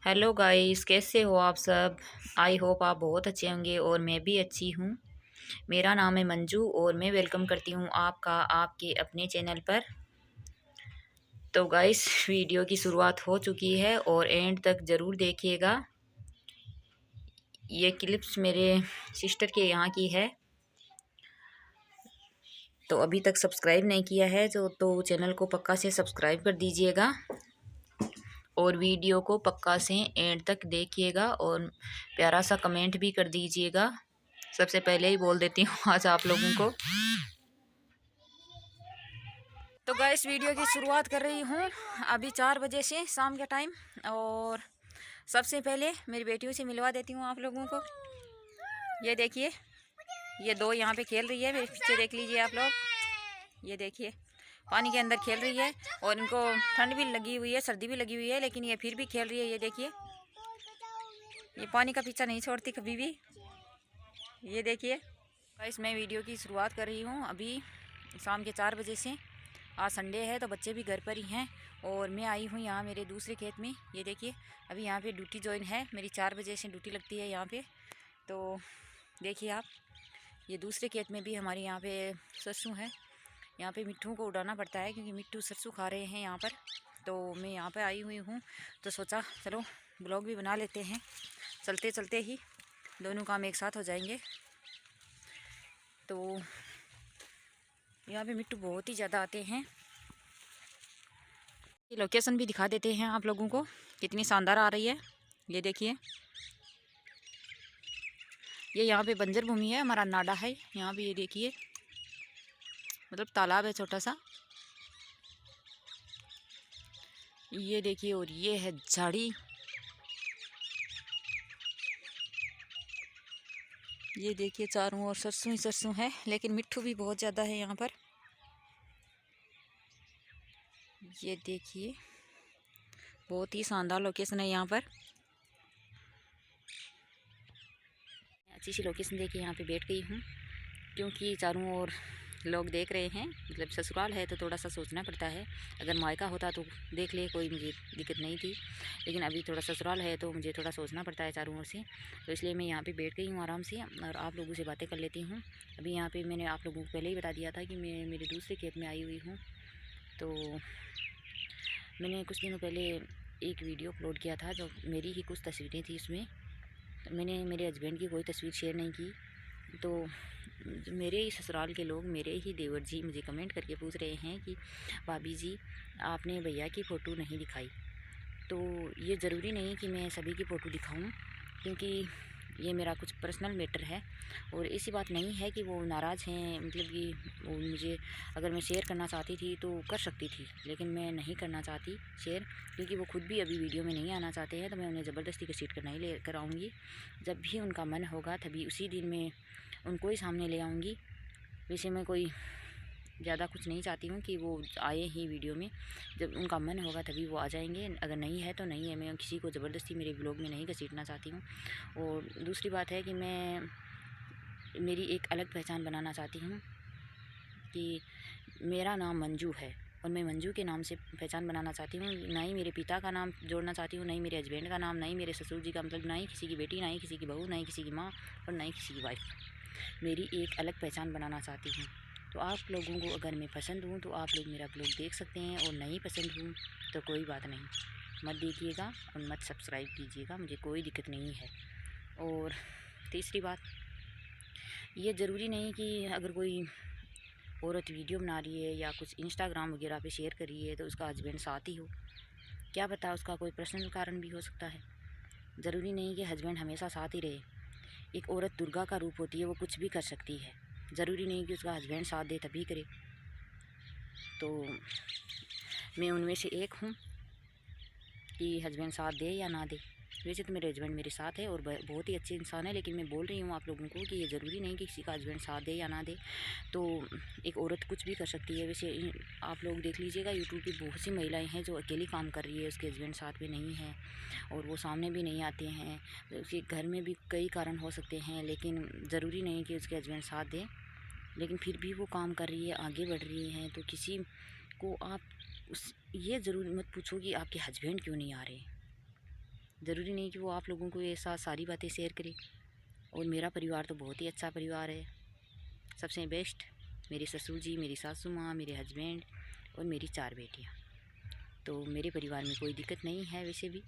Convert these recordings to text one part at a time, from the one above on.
Hello guys, कैसे हो आप सब। आई होप आप बहुत अच्छे होंगे और मैं भी अच्छी हूँ। मेरा नाम है मंजू और मैं वेलकम करती हूँ आपका आपके अपने चैनल पर। तो गाइस, वीडियो की शुरुआत हो चुकी है और एंड तक ज़रूर देखिएगा। ये क्लिप्स मेरे सिस्टर के यहाँ की है। तो अभी तक सब्सक्राइब नहीं किया है तो चैनल को पक्का से सब्सक्राइब कर दीजिएगा और वीडियो को पक्का से एंड तक देखिएगा और प्यारा सा कमेंट भी कर दीजिएगा। सबसे पहले ही बोल देती हूँ आज आप लोगों को। तो गाइस, वीडियो की शुरुआत कर रही हूँ अभी 4 बजे से शाम के टाइम। और सबसे पहले मेरी बेटियों से मिलवा देती हूँ आप लोगों को। ये देखिए, ये दो यहाँ पे खेल रही है, मेरे पीछे देख लीजिए आप लोग। ये देखिए, पानी के अंदर खेल रही है और इनको ठंड भी लगी हुई है, सर्दी भी लगी हुई है, लेकिन ये फिर भी खेल रही है। ये देखिए, ये पानी का पीछा नहीं छोड़ती कभी भी। ये देखिए गाइस, मैं वीडियो की शुरुआत कर रही हूँ अभी शाम के 4 बजे से। आज संडे है तो बच्चे भी घर पर ही हैं और मैं आई हूँ यहाँ मेरे दूसरे खेत में। ये देखिए, अभी यहाँ पे ड्यूटी ज्वाइन है मेरी, 4 बजे से ड्यूटी लगती है यहाँ पे। तो देखिए आप, ये दूसरे खेत में भी हमारे यहाँ पे सरसों है। यहाँ पे मिट्ठू को उड़ाना पड़ता है क्योंकि मिट्ठू सरसों खा रहे हैं यहाँ पर। तो मैं यहाँ पर आई हुई हूँ तो सोचा चलो ब्लॉग भी बना लेते हैं, चलते चलते ही दोनों काम एक साथ हो जाएंगे। तो यहाँ पे मिट्टू बहुत ही ज़्यादा आते हैं। ये लोकेशन भी दिखा देते हैं आप लोगों को, कितनी शानदार आ रही है। ये देखिए, ये यहाँ पे बंजर भूमि है, हमारा नाडा है यहाँ पे। ये देखिए, मतलब तालाब है छोटा सा। ये देखिए, और ये है झाड़ी। ये देखिए, चारों ओर सरसों ही सरसों है, लेकिन मिट्टू भी बहुत ज़्यादा है यहाँ पर। ये देखिए, बहुत ही शानदार लोकेशन है यहाँ पर। अच्छी सी लोकेशन देखिए, यहाँ पे बैठ गई हूँ क्योंकि चारों ओर लोग देख रहे हैं। मतलब ससुराल है तो थोड़ा सा सोचना पड़ता है। अगर मायका होता तो देख ले, कोई मुझे दिक्कत नहीं थी, लेकिन अभी थोड़ा ससुराल है तो मुझे थोड़ा सोचना पड़ता है चारों ओर से। तो इसलिए मैं यहाँ पे बैठ गई हूँ आराम से और आप लोगों से बातें कर लेती हूँ। अभी यहाँ पे मैंने आप लोगों को पहले ही बता दिया था कि मैं मेरे दूसरे खेत में आई हुई हूँ। तो मैंने कुछ दिनों पहले एक वीडियो अपलोड किया था जो मेरी ही कुछ तस्वीरें थी उसमें। मैंने मेरे हस्बैंड की कोई तस्वीर शेयर नहीं की। तो मेरे ही ससुराल के लोग, मेरे ही देवर जी मुझे कमेंट करके पूछ रहे हैं कि भाभी जी आपने भैया की फ़ोटो नहीं दिखाई। तो ये ज़रूरी नहीं कि मैं सभी की फ़ोटो दिखाऊं, क्योंकि ये मेरा कुछ पर्सनल मैटर है। और ऐसी बात नहीं है कि वो नाराज़ हैं, मतलब कि वो मुझे, अगर मैं शेयर करना चाहती थी तो कर सकती थी, लेकिन मैं नहीं करना चाहती शेयर, क्योंकि वो खुद भी अभी वीडियो में नहीं आना चाहते हैं। तो मैं उन्हें ज़बरदस्ती घसीट कर नहीं ले कर आऊँगी। जब भी उनका मन होगा तभी उसी दिन मैं उनको ही सामने ले आऊँगी। वैसे मैं कोई ज़्यादा कुछ नहीं चाहती हूँ कि वो आए ही वीडियो में। जब उनका मन होगा तभी वो आ जाएंगे, अगर नहीं है तो नहीं है। मैं किसी को ज़बरदस्ती मेरे ब्लॉग में नहीं घसीटना चाहती हूँ। और दूसरी बात है कि मैं मेरी एक अलग पहचान बनाना चाहती हूँ कि मेरा नाम मंजू है और मैं मंजू के नाम से पहचान बनाना चाहती हूँ। ना ही मेरे पिता का नाम जोड़ना चाहती हूँ, ना ही मेरे हस्बैंड का नाम, ना ही मेरे ससुर जी का, मतलब ना ही किसी की बेटी, ना ही किसी की बहू, ना ही किसी की माँ और ना ही किसी की वाइफ। मेरी एक अलग पहचान बनाना चाहती हूँ। तो आप लोगों को अगर मैं पसंद हूँ तो आप लोग मेरा ब्लॉग देख सकते हैं, और नहीं पसंद हूँ तो कोई बात नहीं, मत देखिएगा और मत सब्सक्राइब कीजिएगा, मुझे कोई दिक्कत नहीं है। और तीसरी बात, ये ज़रूरी नहीं कि अगर कोई औरत वीडियो बना रही है या कुछ इंस्टाग्राम वगैरह पे शेयर कर रही है तो उसका हस्बैंड साथ ही हो। क्या पता उसका कोई पर्सनल कारण भी हो सकता है। ज़रूरी नहीं कि हस्बैंड हमेशा साथ ही रहे। एक औरत दुर्गा का रूप होती है, वो कुछ भी कर सकती है। ज़रूरी नहीं कि उसका हस्बैंड साथ दे तभी करे। तो मैं उनमें से एक हूँ कि हस्बैंड साथ दे या ना दे। वैसे तो मेरे हस्बैंड मेरे साथ है और बहुत ही अच्छे इंसान है, लेकिन मैं बोल रही हूँ आप लोगों को कि ये ज़रूरी नहीं कि किसी का हस्बैंड साथ दे या ना दे। तो एक औरत कुछ भी कर सकती है। वैसे आप लोग देख लीजिएगा, यूट्यूब पे बहुत सी महिलाएं हैं जो अकेली काम कर रही है, उसके हस्बैंड साथ में नहीं है और वो सामने भी नहीं आते हैं। उसके घर में भी कई कारण हो सकते हैं, लेकिन ज़रूरी नहीं कि उसके हस्बैंड साथ दें, लेकिन फिर भी वो काम कर रही है, आगे बढ़ रही हैं। तो किसी को आप ये ज़रूर मत पूछो कि आपके हस्बैंड क्यों नहीं आ रहे। ज़रूरी नहीं कि वो आप लोगों को ये सारी बातें शेयर करे। और मेरा परिवार तो बहुत ही अच्छा परिवार है, सबसे बेस्ट। मेरे ससुर जी, मेरी सासू माँ, मेरे हस्बैंड और मेरी 4 बेटियाँ। तो मेरे परिवार में कोई दिक्कत नहीं है वैसे भी।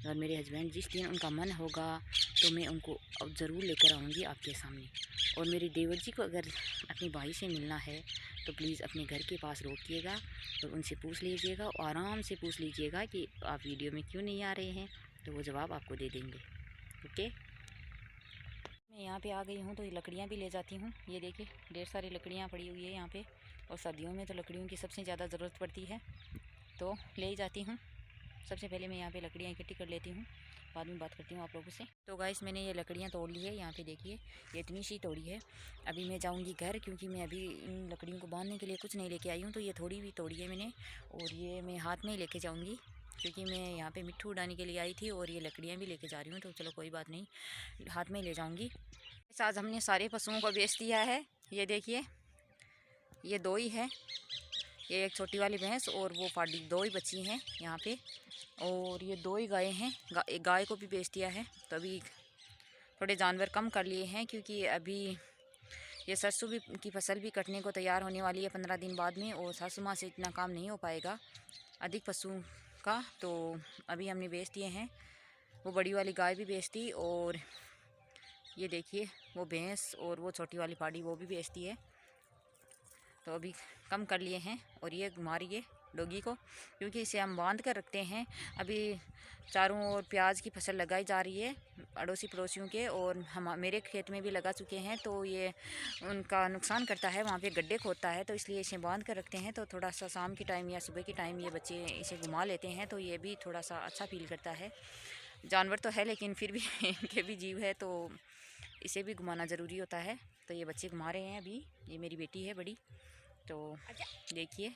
और मेरे हस्बैंड जिस दिन उनका मन होगा तो मैं उनको अब ज़रूर लेकर आऊँगी आपके सामने। और मेरे देवर जी को अगर अपने भाई से मिलना है तो प्लीज़ अपने घर के पास रोकिएगा और उनसे पूछ लीजिएगा, और आराम से पूछ लीजिएगा कि आप वीडियो में क्यों नहीं आ रहे हैं, तो वो जवाब आपको दे देंगे। ओके, मैं यहाँ पे आ गई हूँ तो ये लकड़ियाँ भी ले जाती हूँ। ये देखिए ढेर सारी लकड़ियाँ पड़ी हुई है यहाँ पे, और सर्दियों में तो लकड़ियों की सबसे ज़्यादा ज़रूरत पड़ती है, तो ले ही जाती हूँ। सबसे पहले मैं यहाँ पे लकड़ियाँ इकट्ठी कर लेती हूँ, बाद में बात करती हूँ आप लोगों से। तो गाइस मैंने ये लकड़ियाँ तोड़ ली है, यहाँ पे देखिए ये इतनी सी तोड़ी है। अभी मैं जाऊँगी घर, क्योंकि मैं अभी इन लकड़ियों को बांधने के लिए कुछ नहीं लेके आई हूँ। तो ये थोड़ी भी तोड़ी है मैंने, और ये मैं हाथ में ही लेके जाऊँगी, क्योंकि मैं यहाँ पे मिट्टी उड़ाने के लिए आई थी और ये लकड़ियाँ भी लेके जा रही हूँ। तो चलो कोई बात नहीं, हाथ में ही ले जाऊँगी। आज हमने सारे पशुओं को बेच दिया है। ये देखिए ये 2 ही है, ये एक छोटी वाली भैंस और वो फाड़ी 2 ही बची हैं यहाँ पे, और ये 2 ही गायें हैं। एक गाय को भी बेच दिया है। तो अभी थोड़े जानवर कम कर लिए हैं, क्योंकि अभी ये सरसों भी की फसल भी कटने को तैयार होने वाली है 15 दिन बाद में, और सासू माँ से इतना काम नहीं हो पाएगा अधिक पशु का। तो अभी हमने बेच दिए हैं। वो बड़ी वाली गाय भी बेच दी, और ये देखिए वो भैंस और वो छोटी वाली पाड़ी वो भी बेचती है। तो अभी कम कर लिए हैं। और ये घुमा रही है डोगी को, क्योंकि इसे हम बांध कर रखते हैं। अभी चारों ओर प्याज की फसल लगाई जा रही है अड़ोसी पड़ोसियों के, और हम मेरे खेत में भी लगा चुके हैं। तो ये उनका नुकसान करता है, वहाँ पे गड्ढे खोदता है, तो इसलिए इसे बांध कर रखते हैं। तो थोड़ा सा शाम के टाइम या सुबह के टाइम ये बच्चे इसे घुमा लेते हैं, तो ये भी थोड़ा सा अच्छा फील करता है। जानवर तो है लेकिन फिर भी इनके भी जीव है, तो इसे भी घुमाना ज़रूरी होता है। तो ये बच्चे घुमा रहे हैं अभी। ये मेरी बेटी है बड़ी। तो देखिए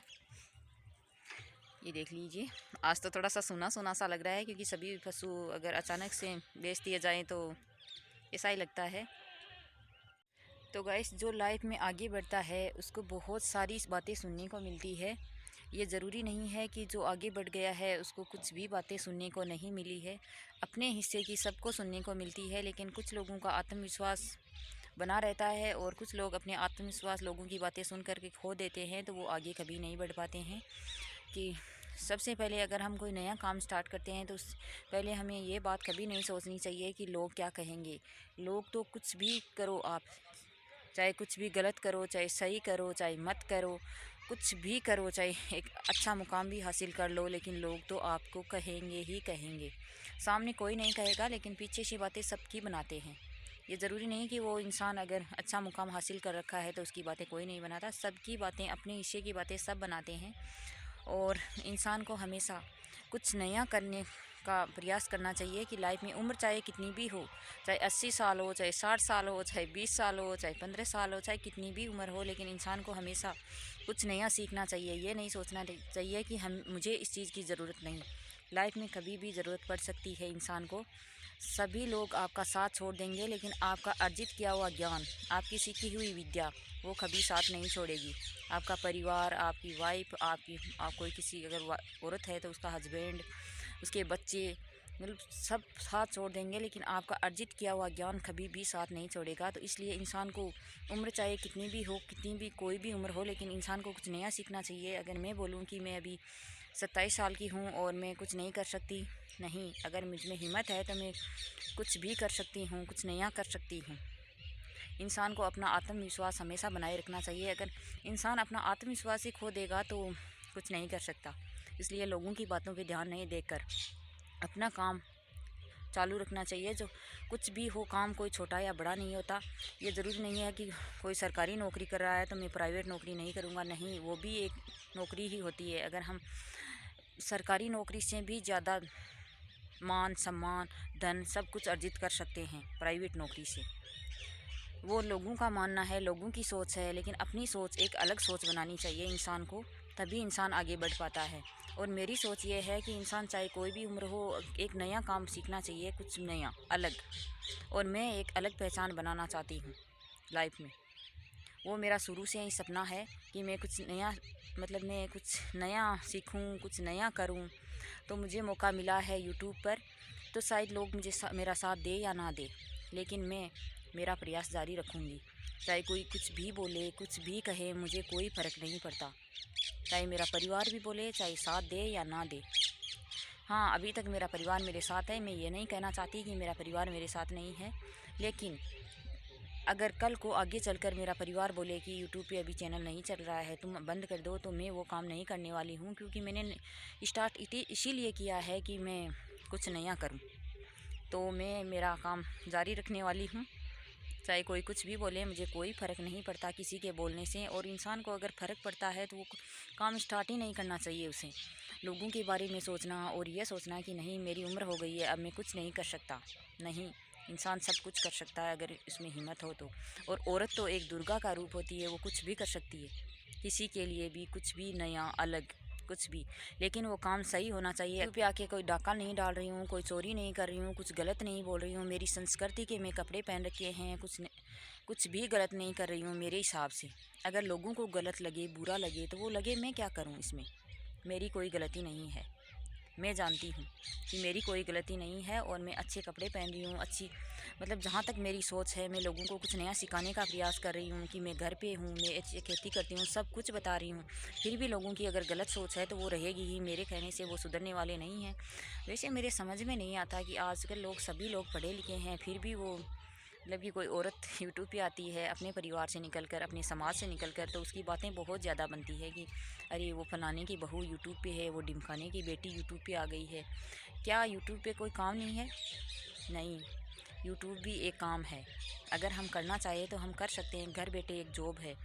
ये देख लीजिए, आज तो थोड़ा सा सूना सूना सा लग रहा है, क्योंकि सभी पशु अगर अचानक से बेच दिए जाएँ तो ऐसा ही लगता है। तो गाइस जो लाइफ में आगे बढ़ता है उसको बहुत सारी बातें सुनने को मिलती है। ये ज़रूरी नहीं है कि जो आगे बढ़ गया है उसको कुछ भी बातें सुनने को नहीं मिली है। अपने हिस्से की सबको सुनने को मिलती है, लेकिन कुछ लोगों का आत्मविश्वास बना रहता है, और कुछ लोग अपने आत्मविश्वास लोगों की बातें सुन करके खो देते हैं, तो वो आगे कभी नहीं बढ़ पाते हैं। कि सबसे पहले अगर हम कोई नया काम स्टार्ट करते हैं तो पहले हमें ये बात कभी नहीं सोचनी चाहिए कि लोग क्या कहेंगे। लोग तो कुछ भी करो आप, चाहे कुछ भी गलत करो, चाहे सही करो, चाहे मत करो, कुछ भी करो, चाहे एक अच्छा मुकाम भी हासिल कर लो, लेकिन लोग तो आपको कहेंगे ही कहेंगे। सामने कोई नहीं कहेगा, लेकिन पीछे से बातें सबकी बनाते हैं। ये ज़रूरी नहीं कि वो इंसान अगर अच्छा मुकाम हासिल कर रखा है तो उसकी बातें कोई नहीं बनाता। सबकी बातें, अपने हिस्से की बातें सब बनाते हैं। और इंसान को हमेशा कुछ नया करने का प्रयास करना चाहिए कि लाइफ में उम्र चाहे कितनी भी हो, चाहे 80 साल हो, चाहे 60 साल हो, चाहे 20 साल हो, चाहे 15 साल हो, चाहे कितनी भी उम्र हो, लेकिन इंसान को हमेशा कुछ नया सीखना चाहिए। ये नहीं सोचना चाहिए कि हम मुझे इस चीज़ की ज़रूरत नहीं। लाइफ में कभी भी ज़रूरत पड़ सकती है इंसान को। सभी लोग आपका साथ छोड़ देंगे, लेकिन आपका अर्जित किया हुआ ज्ञान, आपकी सीखी हुई विद्या वो कभी साथ नहीं छोड़ेगी। आपका परिवार, आपकी वाइफ, आप कोई किसी अगर औरत है तो उसका हस्बैंड, उसके बच्चे, मतलब सब साथ छोड़ देंगे, लेकिन आपका अर्जित किया हुआ ज्ञान कभी भी साथ नहीं छोड़ेगा। तो इसलिए इंसान को उम्र चाहे कितनी भी हो, कितनी भी कोई भी उम्र हो, लेकिन इंसान को कुछ नया सीखना चाहिए। अगर मैं बोलूँ कि मैं अभी 27 साल की हूँ और मैं कुछ नहीं कर सकती, नहीं, अगर मुझ में हिम्मत है तो मैं कुछ भी कर सकती हूँ, कुछ नया कर सकती हूँ। इंसान को अपना आत्मविश्वास हमेशा बनाए रखना चाहिए। अगर इंसान अपना आत्मविश्वास ही खो देगा तो कुछ नहीं कर सकता। इसलिए लोगों की बातों पे ध्यान नहीं देकर अपना काम चालू रखना चाहिए। जो कुछ भी हो, काम कोई छोटा या बड़ा नहीं होता। ये ज़रूरी नहीं है कि कोई सरकारी नौकरी कर रहा है तो मैं प्राइवेट नौकरी नहीं करूँगा, नहीं, वो भी एक नौकरी ही होती है। अगर हम सरकारी नौकरी से भी ज़्यादा मान सम्मान, धन सब कुछ अर्जित कर सकते हैं प्राइवेट नौकरी से। वो लोगों का मानना है, लोगों की सोच है, लेकिन अपनी सोच, एक अलग सोच बनानी चाहिए इंसान को, तभी इंसान आगे बढ़ पाता है। और मेरी सोच ये है कि इंसान चाहे कोई भी उम्र हो, एक नया काम सीखना चाहिए, कुछ नया अलग। और मैं एक अलग पहचान बनाना चाहती हूँ लाइफ में। वो मेरा शुरू से ही सपना है कि मैं कुछ नया, मतलब मैं कुछ नया सीखूं, कुछ नया करूं। तो मुझे मौका मिला है यूट्यूब पर, तो शायद लोग मुझे मेरा साथ दे या ना दे, लेकिन मैं मेरा प्रयास जारी रखूँगी। चाहे कोई कुछ भी बोले, कुछ भी कहे, मुझे कोई फ़र्क नहीं पड़ता। चाहे मेरा परिवार भी बोले, चाहे साथ दे या ना दे। हाँ, अभी तक मेरा परिवार मेरे साथ है। मैं ये नहीं कहना चाहती कि मेरा परिवार मेरे साथ नहीं है, लेकिन अगर कल को आगे चलकर मेरा परिवार बोले कि यूट्यूब पे अभी चैनल नहीं चल रहा है, तुम बंद कर दो, तो मैं वो काम नहीं करने वाली हूँ, क्योंकि मैंने स्टार्ट इसीलिए किया है कि मैं कुछ नया करूँ। तो मैं मेरा काम जारी रखने वाली हूँ। चाहे कोई कुछ भी बोले, मुझे कोई फ़र्क नहीं पड़ता किसी के बोलने से। और इंसान को अगर फ़र्क पड़ता है तो वो काम स्टार्ट ही नहीं करना चाहिए उसे। लोगों के बारे में सोचना और ये सोचना कि नहीं मेरी उम्र हो गई है, अब मैं कुछ नहीं कर सकता। नहीं, इंसान सब कुछ कर सकता है अगर इसमें हिम्मत हो तो। और औरत तो एक दुर्गा का रूप होती है, वो कुछ भी कर सकती है, किसी के लिए भी कुछ भी नया अलग कुछ भी। लेकिन वो काम सही होना चाहिए। यूट्यूब पे आके कोई डाका नहीं डाल रही हूँ, कोई चोरी नहीं कर रही हूँ, कुछ गलत नहीं बोल रही हूँ। मेरी संस्कृति के मैं कपड़े पहन रखे हैं, कुछ भी गलत नहीं कर रही हूँ मेरे हिसाब से। अगर लोगों को गलत लगे, बुरा लगे, तो वो लगे, मैं क्या करूँ इसमें। मेरी कोई गलती नहीं है। मैं जानती हूँ कि मेरी कोई गलती नहीं है और मैं अच्छे कपड़े पहन रही हूँ, अच्छी मतलब जहाँ तक मेरी सोच है, मैं लोगों को कुछ नया सिखाने का प्रयास कर रही हूँ कि मैं घर पे हूँ, मैं अच्छी खेती करती हूँ, सब कुछ बता रही हूँ। फिर भी लोगों की अगर गलत सोच है तो वो रहेगी ही, मेरे कहने से वो सुधरने वाले नहीं हैं। वैसे मेरे समझ में नहीं आता कि आजकल लोग सभी लोग पढ़े लिखे हैं, फिर भी वो मतलब कि कोई औरत यूट्यूब पे आती है अपने परिवार से निकलकर, अपने समाज से निकलकर, तो उसकी बातें बहुत ज़्यादा बनती है कि अरे वो फलाने की बहू यूट्यूब पे है, वो ढिमकाने की बेटी यूट्यूब पे आ गई है। क्या यूट्यूब पे कोई काम नहीं है? नहीं, यूट्यूब भी एक काम है। अगर हम करना चाहें तो हम कर सकते हैं, घर बैठे एक जॉब है।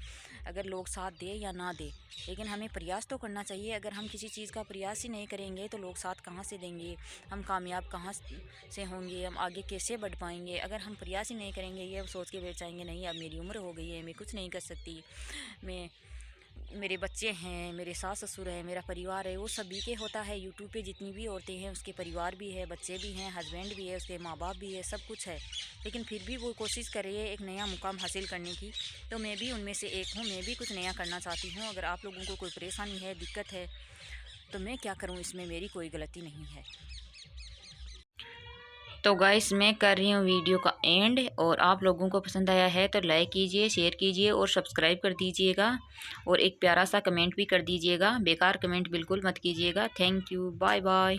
अगर लोग साथ दे या ना दे, लेकिन हमें प्रयास तो करना चाहिए। अगर हम किसी चीज़ का प्रयास ही नहीं करेंगे तो लोग साथ कहाँ से देंगे, हम कामयाब कहाँ से होंगे, हम आगे कैसे बढ़ पाएंगे। अगर हम प्रयास ही नहीं करेंगे, ये सोच के बैठ जाएंगे नहीं अब मेरी उम्र हो गई है, मैं कुछ नहीं कर सकती, मैं मेरे बच्चे हैं, मेरे सास ससुर हैं, मेरा परिवार है, वो सभी के होता है। यूट्यूब पे जितनी भी औरतें हैं उसके परिवार भी है, बच्चे भी हैं, हस्बैंड भी है, उसके माँ बाप भी है, सब कुछ है। लेकिन फिर भी वो कोशिश कर रही है एक नया मुकाम हासिल करने की। तो मैं भी उनमें से एक हूँ, मैं भी कुछ नया करना चाहती हूँ। अगर आप लोगों को कोई परेशानी है, दिक्कत है, तो मैं क्या करूँ, इसमें मेरी कोई गलती नहीं है। तो गाइस मैं कर रही हूँ वीडियो का एंड, और आप लोगों को पसंद आया है तो लाइक कीजिए, शेयर कीजिए और सब्सक्राइब कर दीजिएगा। और एक प्यारा सा कमेंट भी कर दीजिएगा, बेकार कमेंट बिल्कुल मत कीजिएगा। Thank you, bye bye.